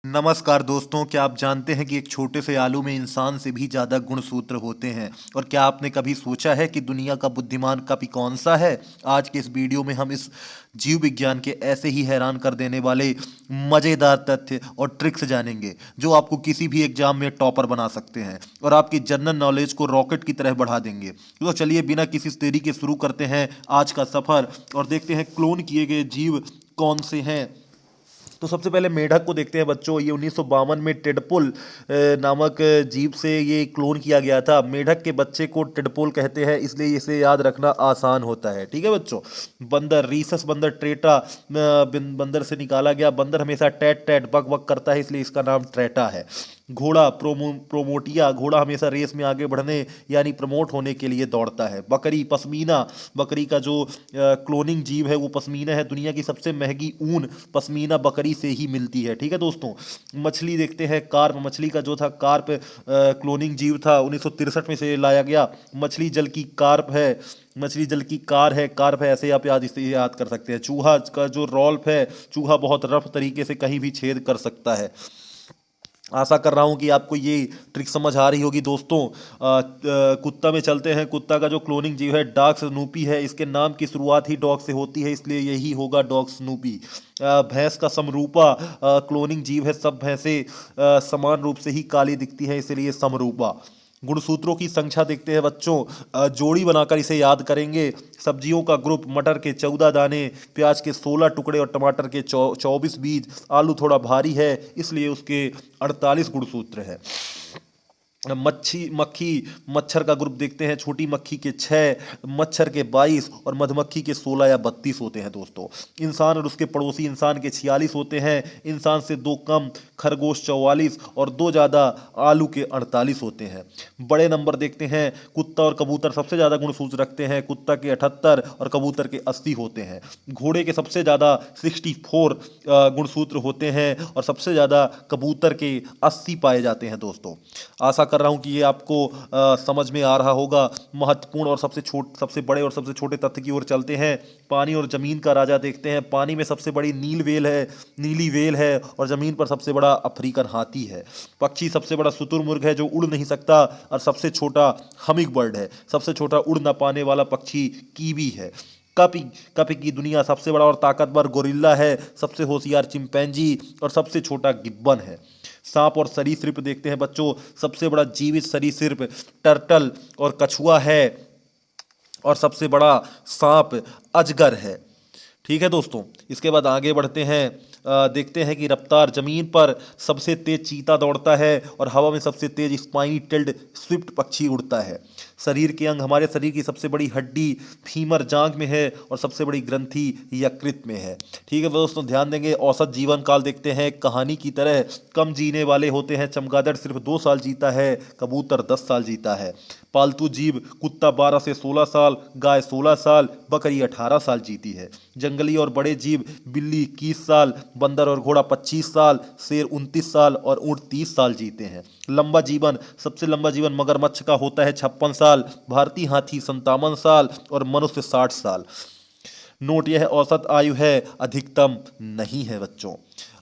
नमस्कार दोस्तों, क्या आप जानते हैं कि एक छोटे से आलू में इंसान से भी ज़्यादा गुणसूत्र होते हैं? और क्या आपने कभी सोचा है कि दुनिया का बुद्धिमान कवि कौन सा है? आज के इस वीडियो में हम इस जीव विज्ञान के ऐसे ही हैरान कर देने वाले मज़ेदार तथ्य और ट्रिक्स जानेंगे जो आपको किसी भी एग्जाम में टॉपर बना सकते हैं और आपकी जनरल नॉलेज को रॉकेट की तरह बढ़ा देंगे। तो चलिए बिना किसी देरी के शुरू करते हैं आज का सफ़र और देखते हैं क्लोन किए गए जीव कौन से हैं। तो सबसे पहले मेढक को देखते हैं बच्चों। ये 1952 में टेडपोल नामक जीव से ये क्लोन किया गया था। मेढक के बच्चे को टेडपोल कहते हैं, इसलिए इसे याद रखना आसान होता है। ठीक है बच्चों। बंदर, रीसस बंदर ट्रेटा बंदर से निकाला गया। बंदर हमेशा टैट टैट बक बक करता है, इसलिए इसका नाम ट्रेटा है। घोड़ा, प्रोमोटिया, घोड़ा हमेशा रेस में आगे बढ़ने यानी प्रमोट होने के लिए दौड़ता है। बकरी, पश्मीना, बकरी का जो क्लोनिंग जीव है वो पश्मीना है। दुनिया की सबसे महंगी ऊन पश्मीना बकरी से ही मिलती है। ठीक है दोस्तों। मछली देखते हैं, कार्प, मछली का जो था कार्प क्लोनिंग जीव था, 1963 में से लाया गया। मछली जल की कार्प है, मछली जल की कार है, कार्प है, ऐसे आप इसे याद कर सकते हैं। चूहा का जो रॉल्फ है, चूहा बहुत रफ तरीके से कहीं भी छेद कर सकता है। आशा कर रहा हूँ कि आपको ये ट्रिक समझ आ रही होगी दोस्तों। कुत्ता में चलते हैं। कुत्ता का जो क्लोनिंग जीव है डॉग स्नूपी है। इसके नाम की शुरुआत ही डॉग से होती है, इसलिए यही होगा डॉग स्नूपी। भैंस का समरूपा क्लोनिंग जीव है। सब भैंसें समान रूप से ही काली दिखती हैं, इसलिए समरूपा। गुणसूत्रों की संख्या देखते हैं बच्चों। जोड़ी बनाकर इसे याद करेंगे। सब्जियों का ग्रुप, मटर के 14 दाने, प्याज के 16 टुकड़े और टमाटर के 24 बीज। आलू थोड़ा भारी है, इसलिए उसके 48 गुणसूत्र है। मक्खी, मच्छर का ग्रुप देखते हैं। छोटी मक्खी के 6, मच्छर के 22 और मधुमक्खी के 16 या 32 होते हैं दोस्तों। इंसान और उसके पड़ोसी इंसान के 46 होते हैं। इंसान से 2 कम खरगोश 44 और 2 ज़्यादा आलू के 48 होते हैं। बड़े नंबर देखते हैं। कुत्ता और कबूतर सबसे ज़्यादा गुणसूत्र रखते हैं। कुत्ता के 78 और कबूतर के 80 होते हैं। घोड़े के सबसे ज़्यादा 64 गुणसूत्र होते हैं और सबसे ज़्यादा कबूतर के 80 पाए जाते हैं दोस्तों। आशा कर रहा हूँ कि ये आपको समझ में आ रहा होगा। महत्वपूर्ण और सबसे बड़े और सबसे छोटे तथ्य की ओर चलते हैं। पानी और ज़मीन का राजा देखते हैं। पानी में सबसे बड़ी नीली वेल है और ज़मीन पर सबसे बड़ा अफ्रीकन हाथी है। पक्षी, सबसे बड़ा शुतुरमुर्ग है जो उड़ नहीं सकता और सबसे छोटा हमिंग बर्ड है। सबसे छोटा उड़ ना पाने वाला पक्षी कीवी है। कपी कपी की दुनिया सबसे बड़ा और ताकतवर गोरिल्ला है। सबसे होशियार चिंपैंजी और सबसे छोटा गिब्बन है। सांप और सरीसृप देखते हैं बच्चों। सबसे बड़ा जीवित सरीसृप टर्टल और कछुआ है और सबसे बड़ा सांप अजगर है। ठीक है दोस्तों। इसके बाद आगे बढ़ते हैं। देखते हैं कि रफ्तार, जमीन पर सबसे तेज चीता दौड़ता है और हवा में सबसे तेज स्पाइनी टेल्ड स्विफ्ट पक्षी उड़ता है। शरीर के अंग, हमारे शरीर की सबसे बड़ी हड्डी फीमर जांघ में है और सबसे बड़ी ग्रंथि यकृत में है। ठीक है दोस्तों, ध्यान देंगे। औसत जीवन काल देखते हैं। कहानी की तरह कम जीने वाले होते हैं। चमगादड़ सिर्फ 2 साल जीता है, कबूतर 10 साल जीता है। पालतू जीव, कुत्ता 12 से 16 साल, गाय 16 साल, बकरी 18 साल जीती है। जंगली और बड़े जीव, बिल्ली 21 साल, बंदर और घोड़ा 25 साल, शेर 29 साल और ऊँट 30 साल जीते हैं। लंबा जीवन, सबसे लंबा जीवन मगरमच्छ का होता है 56 साल, भारतीय हाथी 57 साल और मनुष्य 60 साल। नोट यह औसत आयु है, अधिकतम नहीं है बच्चों।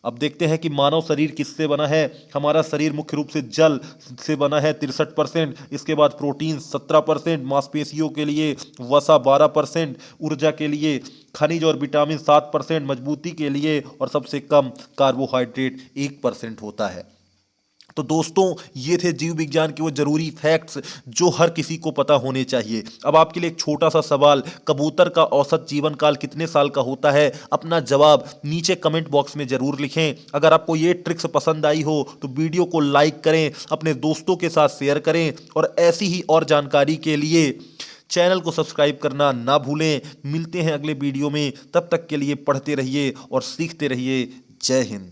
अब देखते हैं कि मानव शरीर किससे बना है। हमारा शरीर मुख्य रूप से जल से बना है 63%। इसके बाद प्रोटीन 17%, मांसपेशियों के लिए वसा 12%, ऊर्जा के लिए खनिज और विटामिन 7%, मजबूती के लिए और सबसे कम कार्बोहाइड्रेट 1% होता है। तो दोस्तों ये थे जीव विज्ञान के वो जरूरी फैक्ट्स जो हर किसी को पता होने चाहिए। अब आपके लिए एक छोटा सा सवाल, कबूतर का औसत जीवन काल कितने साल का होता है? अपना जवाब नीचे कमेंट बॉक्स में जरूर लिखें। अगर आपको ये ट्रिक्स पसंद आई हो तो वीडियो को लाइक करें, अपने दोस्तों के साथ शेयर करें और ऐसी ही और जानकारी के लिए चैनल को सब्सक्राइब करना ना भूलें। मिलते हैं अगले वीडियो में, तब तक के लिए पढ़ते रहिए और सीखते रहिए। जय हिंद।